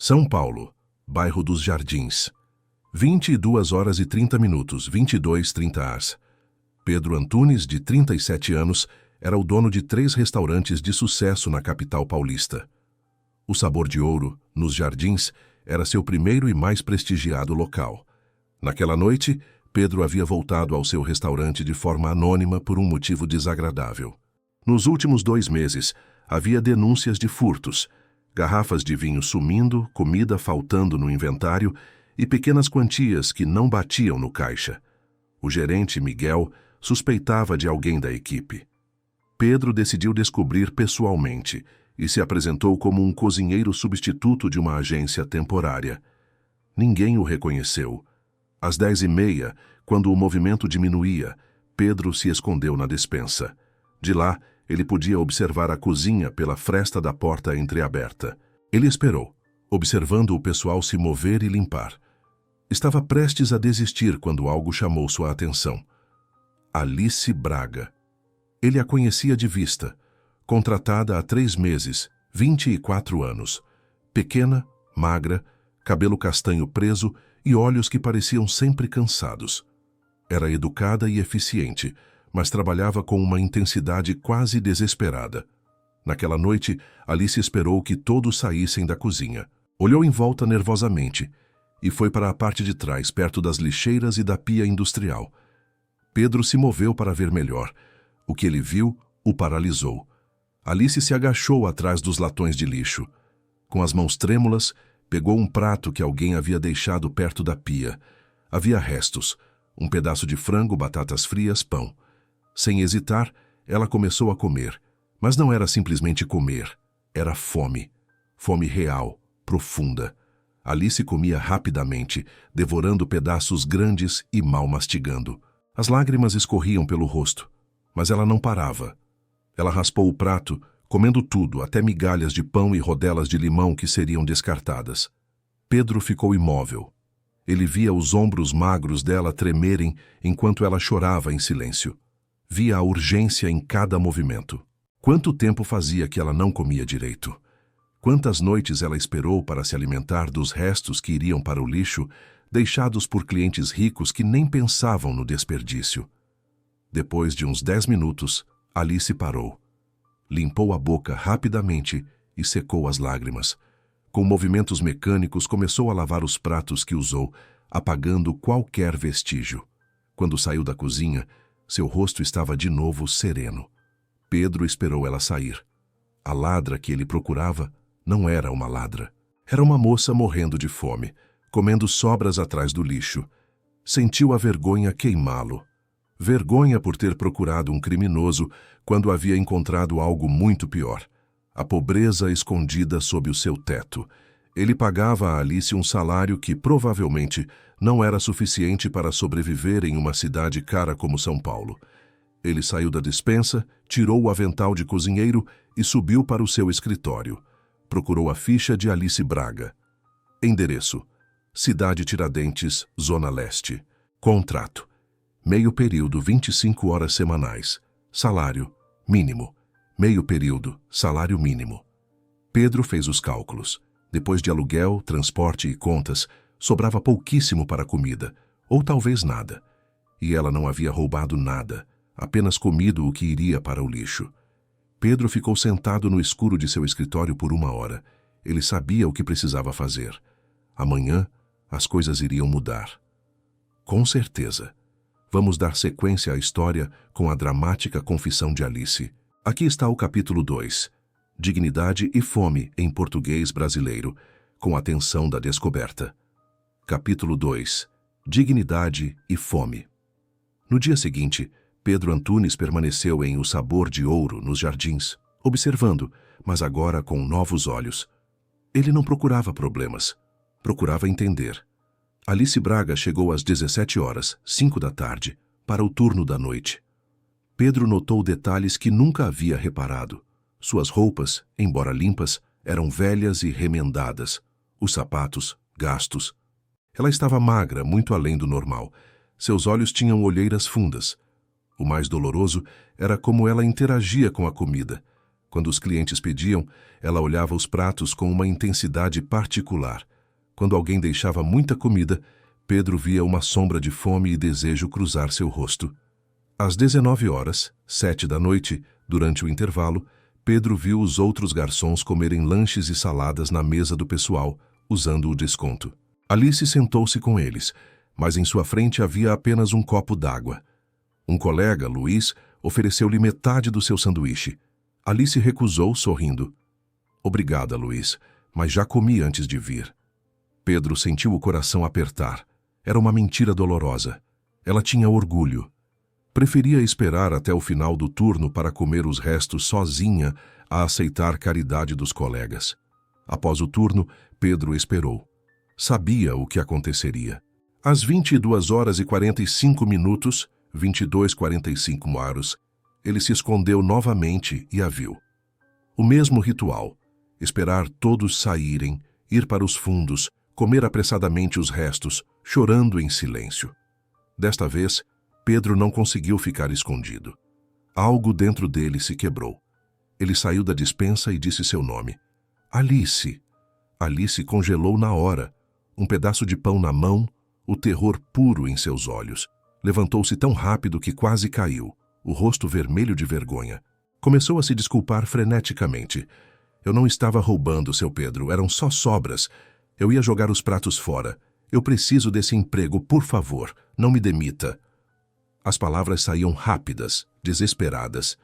São Paulo, bairro dos Jardins. 22h30, 22:30 AS. Pedro Antunes, de 37 anos, era o dono de 3 restaurantes de sucesso na capital paulista. O Sabor de Ouro, nos Jardins, era seu primeiro e mais prestigiado local. Naquela noite, Pedro havia voltado ao seu restaurante de forma anônima por um motivo desagradável. Nos últimos 2 meses, havia denúncias de furtos, garrafas de vinho sumindo, comida faltando no inventário e pequenas quantias que não batiam no caixa. O gerente, Miguel, suspeitava de alguém da equipe. Pedro decidiu descobrir pessoalmente e se apresentou como um cozinheiro substituto de uma agência temporária. Ninguém o reconheceu. Às 10h30, quando o movimento diminuía, Pedro se escondeu na despensa. De lá, ele podia observar a cozinha pela fresta da porta entreaberta. Ele esperou, observando o pessoal se mover e limpar. Estava prestes a desistir quando algo chamou sua atenção. Alice Braga. Ele a conhecia de vista. Contratada há 3 meses, 24 anos. Pequena, magra, cabelo castanho preso e olhos que pareciam sempre cansados. Era educada e eficiente, mas trabalhava com uma intensidade quase desesperada. Naquela noite, Alice esperou que todos saíssem da cozinha. Olhou em volta nervosamente e foi para a parte de trás, perto das lixeiras e da pia industrial. Pedro se moveu para ver melhor. O que ele viu o paralisou. Alice se agachou atrás dos latões de lixo. Com as mãos trêmulas, pegou um prato que alguém havia deixado perto da pia. Havia restos, um pedaço de frango, batatas frias, pão. Sem hesitar, ela começou a comer. Mas não era simplesmente comer, era fome. Fome real, profunda. Alice comia rapidamente, devorando pedaços grandes e mal mastigando. As lágrimas escorriam pelo rosto, mas ela não parava. Ela raspou o prato, comendo tudo, até migalhas de pão e rodelas de limão que seriam descartadas. Pedro ficou imóvel. Ele via os ombros magros dela tremerem enquanto ela chorava em silêncio. Via a urgência em cada movimento. Quanto tempo fazia que ela não comia direito? Quantas noites ela esperou para se alimentar dos restos que iriam para o lixo, deixados por clientes ricos que nem pensavam no desperdício? Depois de uns 10 minutos, Alice parou. Limpou a boca rapidamente e secou as lágrimas. Com movimentos mecânicos, começou a lavar os pratos que usou, apagando qualquer vestígio. Quando saiu da cozinha, seu rosto estava de novo sereno. Pedro esperou ela sair. A ladra que ele procurava não era uma ladra. Era uma moça morrendo de fome, comendo sobras atrás do lixo. Sentiu a vergonha queimá-lo. Vergonha por ter procurado um criminoso quando havia encontrado algo muito pior. A pobreza escondida sob o seu teto. Ele pagava a Alice um salário que provavelmente não era suficiente para sobreviver em uma cidade cara como São Paulo. Ele saiu da despensa, tirou o avental de cozinheiro e subiu para o seu escritório. Procurou a ficha de Alice Braga. Endereço: Cidade Tiradentes, Zona Leste. Contrato: meio período, 25 horas semanais. Salário: mínimo. Meio período, salário mínimo. Pedro fez os cálculos. Depois de aluguel, transporte e contas, sobrava pouquíssimo para a comida, ou talvez nada. E ela não havia roubado nada, apenas comido o que iria para o lixo. Pedro ficou sentado no escuro de seu escritório por 1 hora. Ele sabia o que precisava fazer. Amanhã, as coisas iriam mudar. Com certeza. Vamos dar sequência à história com a dramática confissão de Alice. Aqui está o capítulo 2. Dignidade e fome em português brasileiro, com a tensão da descoberta. Capítulo 2. Dignidade e fome. No dia seguinte, Pedro Antunes permaneceu em O Sabor de Ouro, nos Jardins, observando, mas agora com novos olhos. Ele não procurava problemas, procurava entender. Alice Braga chegou às 17 horas, 5 da tarde, para o turno da noite. Pedro notou detalhes que nunca havia reparado. Suas roupas, embora limpas, eram velhas e remendadas. Os sapatos, gastos. Ela estava magra, muito além do normal. Seus olhos tinham olheiras fundas. O mais doloroso era como ela interagia com a comida. Quando os clientes pediam, ela olhava os pratos com uma intensidade particular. Quando alguém deixava muita comida, Pedro via uma sombra de fome e desejo cruzar seu rosto. Às 19h, 19h, durante o intervalo, Pedro viu os outros garçons comerem lanches e saladas na mesa do pessoal, usando o desconto. Alice sentou-se com eles, mas em sua frente havia apenas um copo d'água. Um colega, Luiz, ofereceu-lhe metade do seu sanduíche. Alice recusou, sorrindo. Obrigada, Luiz, mas já comi antes de vir. Pedro sentiu o coração apertar. Era uma mentira dolorosa. Ela tinha orgulho. Preferia esperar até o final do turno para comer os restos sozinha a aceitar caridade dos colegas. Após o turno, Pedro esperou. Sabia o que aconteceria. Às 22h45, 22h45, ele se escondeu novamente e a viu. O mesmo ritual. Esperar todos saírem, ir para os fundos, comer apressadamente os restos, chorando em silêncio. Desta vez, Pedro não conseguiu ficar escondido. Algo dentro dele se quebrou. Ele saiu da despensa e disse seu nome. Alice. Alice congelou na hora. Um pedaço de pão na mão, o terror puro em seus olhos. Levantou-se tão rápido que quase caiu, o rosto vermelho de vergonha. Começou a se desculpar freneticamente. Eu não estava roubando, seu Pedro, eram só sobras. Eu ia jogar os pratos fora. Eu preciso desse emprego, por favor, não me demita. As palavras saíam rápidas, desesperadas.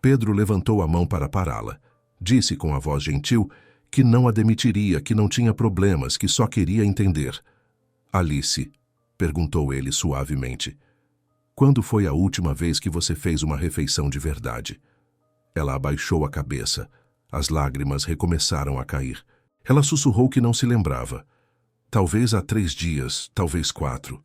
Pedro levantou a mão para pará-la. Disse com a voz gentil que não a demitiria, que não tinha problemas, que só queria entender. Alice, perguntou ele suavemente, quando foi a última vez que você fez uma refeição de verdade? Ela abaixou a cabeça. As lágrimas recomeçaram a cair. Ela sussurrou que não se lembrava. Talvez há 3 dias, talvez 4.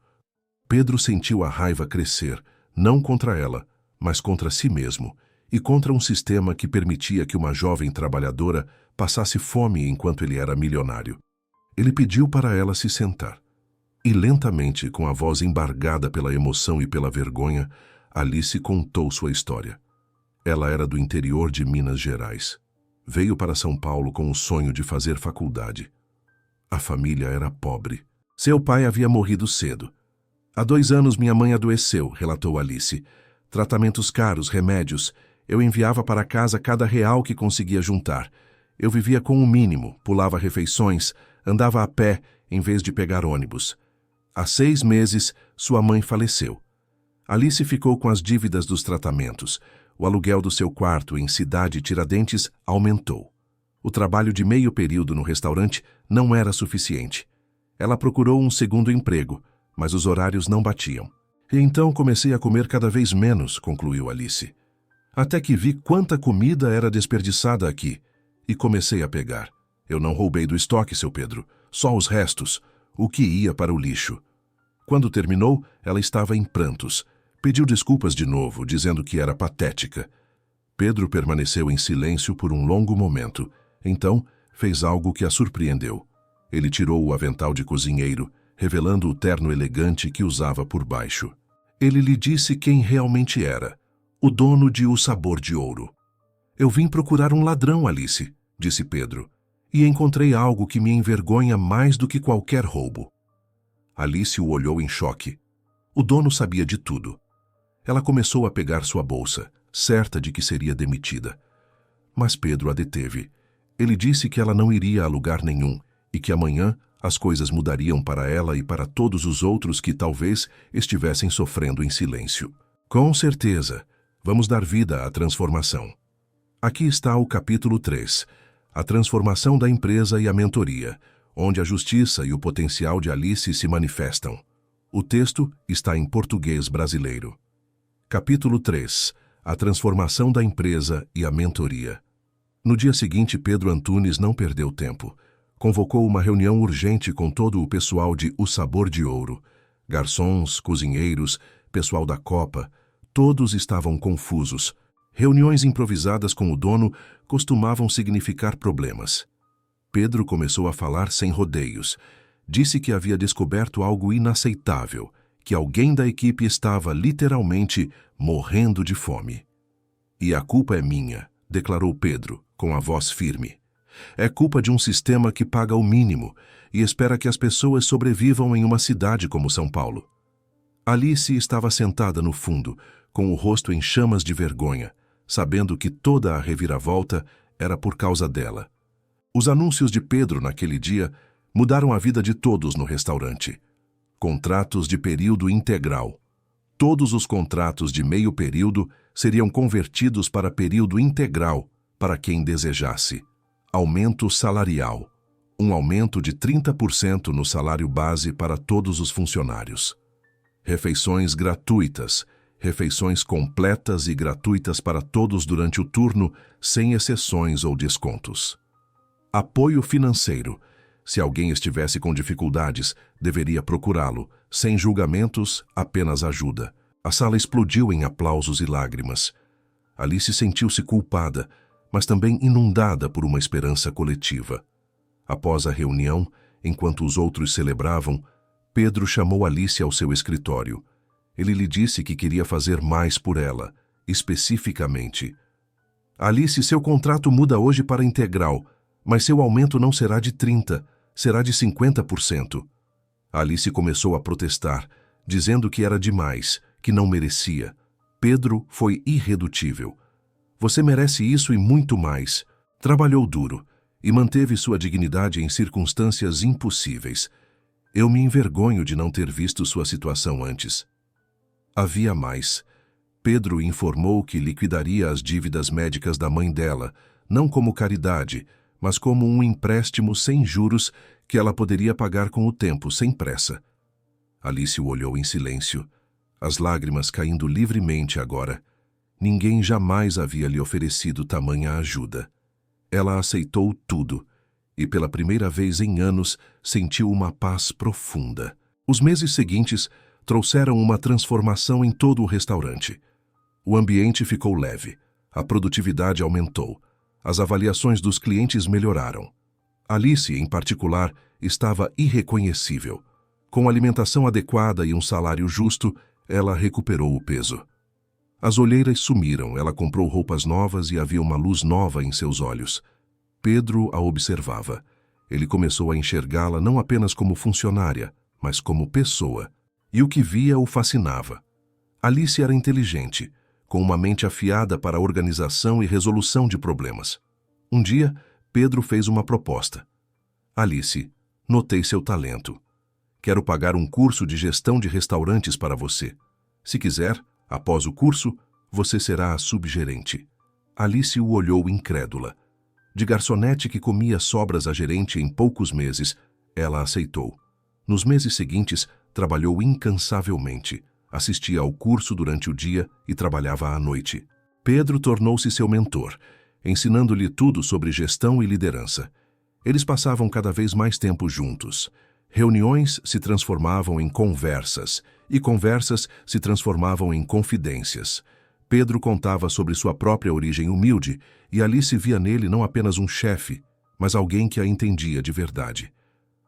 Pedro sentiu a raiva crescer, não contra ela, mas contra si mesmo, e contra um sistema que permitia que uma jovem trabalhadora passasse fome enquanto ele era milionário. Ele pediu para ela se sentar. E lentamente, com a voz embargada pela emoção e pela vergonha, Alice contou sua história. Ela era do interior de Minas Gerais. Veio para São Paulo com o sonho de fazer faculdade. A família era pobre. Seu pai havia morrido cedo. Há 2 anos minha mãe adoeceu, relatou Alice. Tratamentos caros, remédios. Eu enviava para casa cada real que conseguia juntar. Eu vivia com o mínimo, pulava refeições, andava a pé em vez de pegar ônibus. Há 6 meses, sua mãe faleceu. Alice ficou com as dívidas dos tratamentos. O aluguel do seu quarto em Cidade Tiradentes aumentou. O trabalho de meio período no restaurante não era suficiente. Ela procurou um segundo emprego, mas os horários não batiam. E então comecei a comer cada vez menos, concluiu Alice. Até que vi quanta comida era desperdiçada aqui. E comecei a pegar. Eu não roubei do estoque, seu Pedro. Só os restos, o que ia para o lixo. Quando terminou, ela estava em prantos. Pediu desculpas de novo, dizendo que era patética. Pedro permaneceu em silêncio por um longo momento. Então, fez algo que a surpreendeu. Ele tirou o avental de cozinheiro, revelando o terno elegante que usava por baixo. Ele lhe disse quem realmente era, o dono de O Sabor de Ouro. Eu vim procurar um ladrão, Alice, disse Pedro, e encontrei algo que me envergonha mais do que qualquer roubo. Alice o olhou em choque. O dono sabia de tudo. Ela começou a pegar sua bolsa, certa de que seria demitida. Mas Pedro a deteve. Ele disse que ela não iria a lugar nenhum e que amanhã as coisas mudariam para ela e para todos os outros que talvez estivessem sofrendo em silêncio. Com certeza, vamos dar vida à transformação. Aqui está o capítulo 3, a transformação da empresa e a mentoria, onde a justiça e o potencial de Alice se manifestam. O texto está em português brasileiro. Capítulo 3, a transformação da empresa e a mentoria. No dia seguinte, Pedro Antunes não perdeu tempo. Convocou uma reunião urgente com todo o pessoal de O Sabor de Ouro. Garçons, cozinheiros, pessoal da Copa, todos estavam confusos. Reuniões improvisadas com o dono costumavam significar problemas. Pedro começou a falar sem rodeios. Disse que havia descoberto algo inaceitável, que alguém da equipe estava literalmente morrendo de fome. E a culpa é minha, declarou Pedro, com a voz firme. É culpa de um sistema que paga o mínimo e espera que as pessoas sobrevivam em uma cidade como São Paulo. Alice estava sentada no fundo, com o rosto em chamas de vergonha, sabendo que toda a reviravolta era por causa dela. Os anúncios de Pedro naquele dia mudaram a vida de todos no restaurante. Contratos de período integral. Todos os contratos de meio período seriam convertidos para período integral para quem desejasse. Aumento salarial. Um aumento de 30% no salário base para todos os funcionários. Refeições gratuitas. Refeições completas e gratuitas para todos durante o turno, sem exceções ou descontos. Apoio financeiro. Se alguém estivesse com dificuldades, deveria procurá-lo. Sem julgamentos, apenas ajuda. A sala explodiu em aplausos e lágrimas. Alice sentiu-se culpada, mas também inundada por uma esperança coletiva. Após a reunião, enquanto os outros celebravam, Pedro chamou Alice ao seu escritório. Ele lhe disse que queria fazer mais por ela, especificamente. Alice, seu contrato muda hoje para integral, mas seu aumento não será de 30%, será de 50%. Alice começou a protestar, dizendo que era demais, que não merecia. Pedro foi irredutível. Você merece isso e muito mais. Trabalhou duro e manteve sua dignidade em circunstâncias impossíveis. Eu me envergonho de não ter visto sua situação antes. Havia mais. Pedro informou que liquidaria as dívidas médicas da mãe dela, não como caridade, mas como um empréstimo sem juros que ela poderia pagar com o tempo, sem pressa. Alice o olhou em silêncio, as lágrimas caindo livremente agora. Ninguém jamais havia lhe oferecido tamanha ajuda. Ela aceitou tudo e, pela primeira vez em anos, sentiu uma paz profunda. Os meses seguintes trouxeram uma transformação em todo o restaurante. O ambiente ficou leve, a produtividade aumentou, as avaliações dos clientes melhoraram. Alice, em particular, estava irreconhecível. Com alimentação adequada e um salário justo, ela recuperou o peso. As olheiras sumiram, ela comprou roupas novas e havia uma luz nova em seus olhos. Pedro a observava. Ele começou a enxergá-la não apenas como funcionária, mas como pessoa. E o que via o fascinava. Alice era inteligente, com uma mente afiada para a organização e resolução de problemas. Um dia, Pedro fez uma proposta. Alice, notei seu talento. Quero pagar um curso de gestão de restaurantes para você. Se quiser, após o curso, você será a subgerente. Alice o olhou incrédula. De garçonete que comia sobras a gerente em poucos meses, ela aceitou. Nos meses seguintes, trabalhou incansavelmente. Assistia ao curso durante o dia e trabalhava à noite. Pedro tornou-se seu mentor, ensinando-lhe tudo sobre gestão e liderança. Eles passavam cada vez mais tempo juntos. Reuniões se transformavam em conversas, e conversas se transformavam em confidências. Pedro contava sobre sua própria origem humilde, e Alice via nele não apenas um chefe, mas alguém que a entendia de verdade.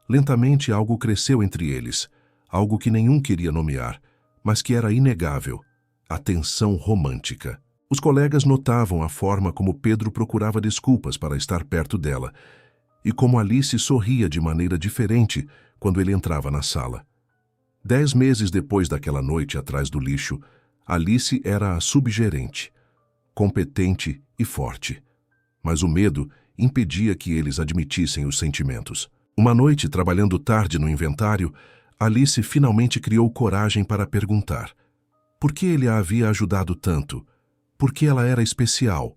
Lentamente algo cresceu entre eles, algo que nenhum queria nomear, mas que era inegável: a tensão romântica. Os colegas notavam a forma como Pedro procurava desculpas para estar perto dela, e como Alice sorria de maneira diferente quando ele entrava na sala. 10 meses depois daquela noite atrás do lixo, Alice era a subgerente, competente e forte. Mas o medo impedia que eles admitissem os sentimentos. Uma noite, trabalhando tarde no inventário, Alice finalmente criou coragem para perguntar: por que ele a havia ajudado tanto? Por que ela era especial?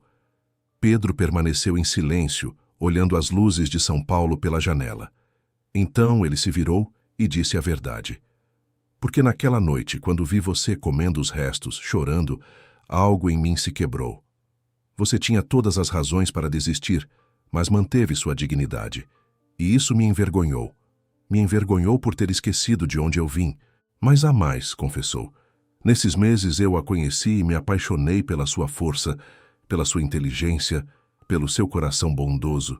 Pedro permaneceu em silêncio, olhando as luzes de São Paulo pela janela. Então ele se virou e disse a verdade. Porque naquela noite, quando vi você comendo os restos, chorando, algo em mim se quebrou. Você tinha todas as razões para desistir, mas manteve sua dignidade. E isso me envergonhou. Me envergonhou por ter esquecido de onde eu vim. Mas há mais, confessou. Nesses meses eu a conheci e me apaixonei pela sua força, pela sua inteligência, pelo seu coração bondoso.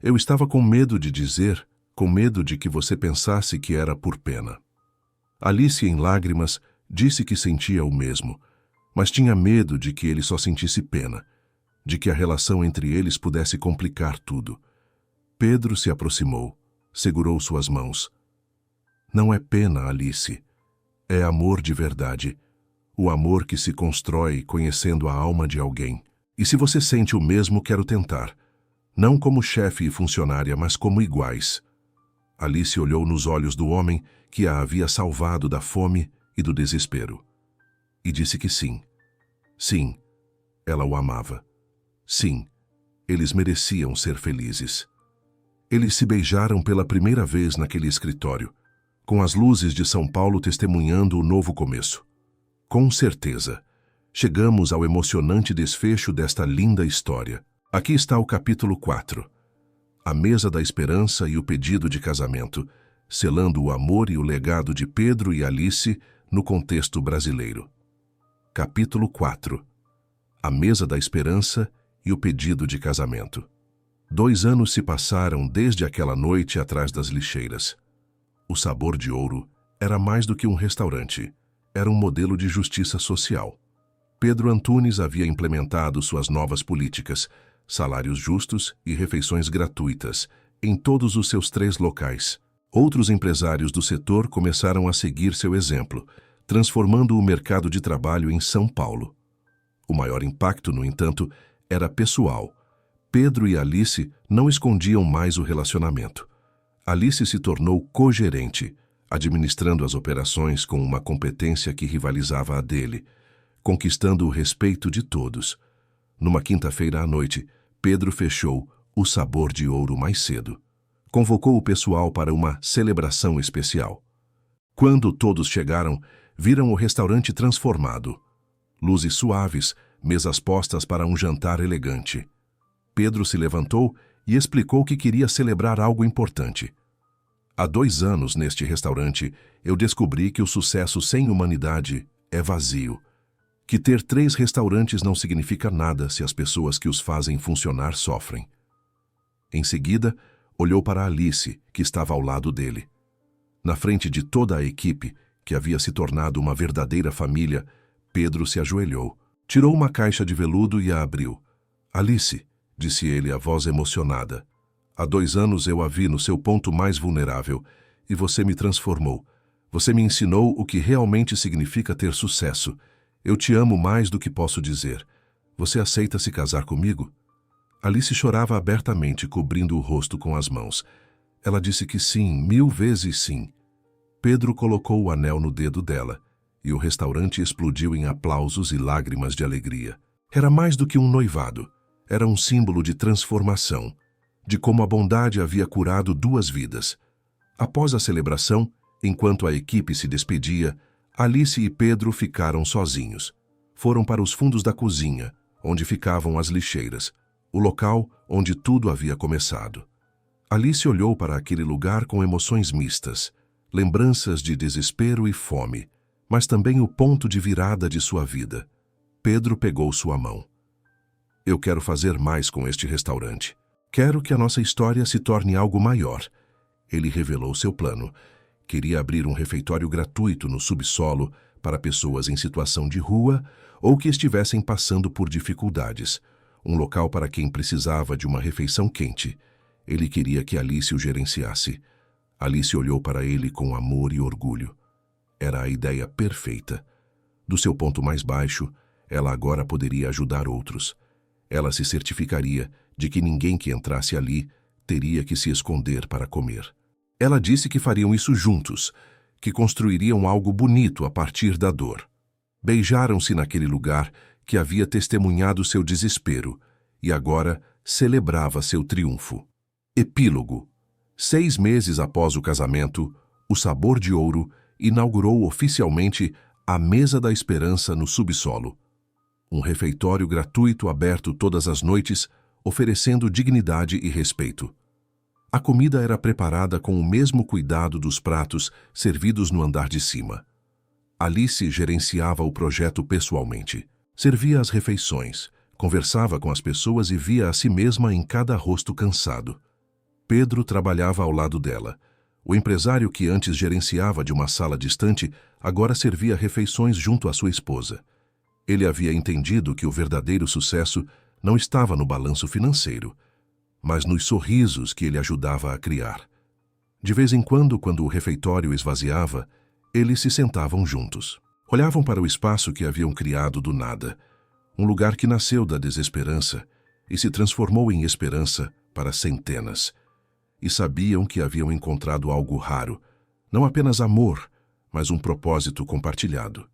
Eu estava com medo de dizer, com medo de que você pensasse que era por pena. Alice, em lágrimas, disse que sentia o mesmo, mas tinha medo de que ele só sentisse pena. de que a relação entre eles pudesse complicar tudo. Pedro se aproximou, segurou suas mãos. Não é pena, Alice. É amor de verdade. O amor que se constrói conhecendo a alma de alguém. E se você sente o mesmo, quero tentar. Não como chefe e funcionária, mas como iguais. Alice olhou nos olhos do homem que a havia salvado da fome e do desespero. E disse que sim. Sim, ela o amava. Sim, eles mereciam ser felizes. Eles se beijaram pela primeira vez naquele escritório, com as luzes de São Paulo testemunhando o novo começo. Com certeza, chegamos ao emocionante desfecho desta linda história. Aqui está o capítulo 4. A mesa da esperança e o pedido de casamento, selando o amor e o legado de Pedro e Alice no contexto brasileiro. Capítulo 4. A mesa da esperança e o pedido de casamento. 2 anos se passaram desde aquela noite atrás das lixeiras. O Sabor de Ouro era mais do que um restaurante, era um modelo de justiça social. Pedro Antunes havia implementado suas novas políticas, salários justos e refeições gratuitas, em todos os seus 3 locais. Outros empresários do setor começaram a seguir seu exemplo, transformando o mercado de trabalho em São Paulo. O maior impacto, no entanto, era pessoal. Pedro e Alice não escondiam mais o relacionamento. Alice se tornou cogerente, administrando as operações com uma competência que rivalizava a dele, conquistando o respeito de todos. Numa quinta-feira à noite, Pedro fechou o Sabor de Ouro mais cedo. Convocou o pessoal para uma celebração especial. Quando todos chegaram, viram o restaurante transformado. Luzes suaves, mesas postas para um jantar elegante. Pedro se levantou e explicou que queria celebrar algo importante. Há 2 anos, neste restaurante, eu descobri que o sucesso sem humanidade é vazio. Que ter 3 restaurantes não significa nada se as pessoas que os fazem funcionar sofrem. Em seguida, olhou para Alice, que estava ao lado dele. Na frente de toda a equipe, que havia se tornado uma verdadeira família, Pedro se ajoelhou, tirou uma caixa de veludo e a abriu. Alice, disse ele, a voz emocionada. Há 2 anos eu a vi no seu ponto mais vulnerável, e você me transformou. Você me ensinou o que realmente significa ter sucesso. Eu te amo mais do que posso dizer. Você aceita se casar comigo? Alice chorava abertamente, cobrindo o rosto com as mãos. Ela disse que sim, 1000 vezes sim. Pedro colocou o anel no dedo dela, e o restaurante explodiu em aplausos e lágrimas de alegria. Era mais do que um noivado. Era um símbolo de transformação, de como a bondade havia curado 2 vidas. Após a celebração, enquanto a equipe se despedia, Alice e Pedro ficaram sozinhos. Foram para os fundos da cozinha, onde ficavam as lixeiras, o local onde tudo havia começado. Alice olhou para aquele lugar com emoções mistas, lembranças de desespero e fome, mas também o ponto de virada de sua vida. Pedro pegou sua mão. Eu quero fazer mais com este restaurante. Quero que a nossa história se torne algo maior. Ele revelou seu plano. Queria abrir um refeitório gratuito no subsolo para pessoas em situação de rua ou que estivessem passando por dificuldades. Um local para quem precisava de uma refeição quente. Ele queria que Alice o gerenciasse. Alice olhou para ele com amor e orgulho. Era a ideia perfeita. Do seu ponto mais baixo, ela agora poderia ajudar outros. Ela se certificaria de que ninguém que entrasse ali teria que se esconder para comer. Ela disse que fariam isso juntos, que construiriam algo bonito a partir da dor. Beijaram-se naquele lugar que havia testemunhado seu desespero e agora celebrava seu triunfo. Epílogo. 6 meses após o casamento, o Sabor de Ouro inaugurou oficialmente a Mesa da Esperança no subsolo. Um refeitório gratuito aberto todas as noites, oferecendo dignidade e respeito. A comida era preparada com o mesmo cuidado dos pratos servidos no andar de cima. Alice gerenciava o projeto pessoalmente. Servia as refeições, conversava com as pessoas e via a si mesma em cada rosto cansado. Pedro trabalhava ao lado dela. O empresário que antes gerenciava de uma sala distante agora servia refeições junto à sua esposa. Ele havia entendido que o verdadeiro sucesso não estava no balanço financeiro, mas nos sorrisos que ele ajudava a criar. De vez em quando o refeitório esvaziava, eles se sentavam juntos. Olhavam para o espaço que haviam criado do nada, um lugar que nasceu da desesperança e se transformou em esperança para centenas. E sabiam que haviam encontrado algo raro, não apenas amor, mas um propósito compartilhado.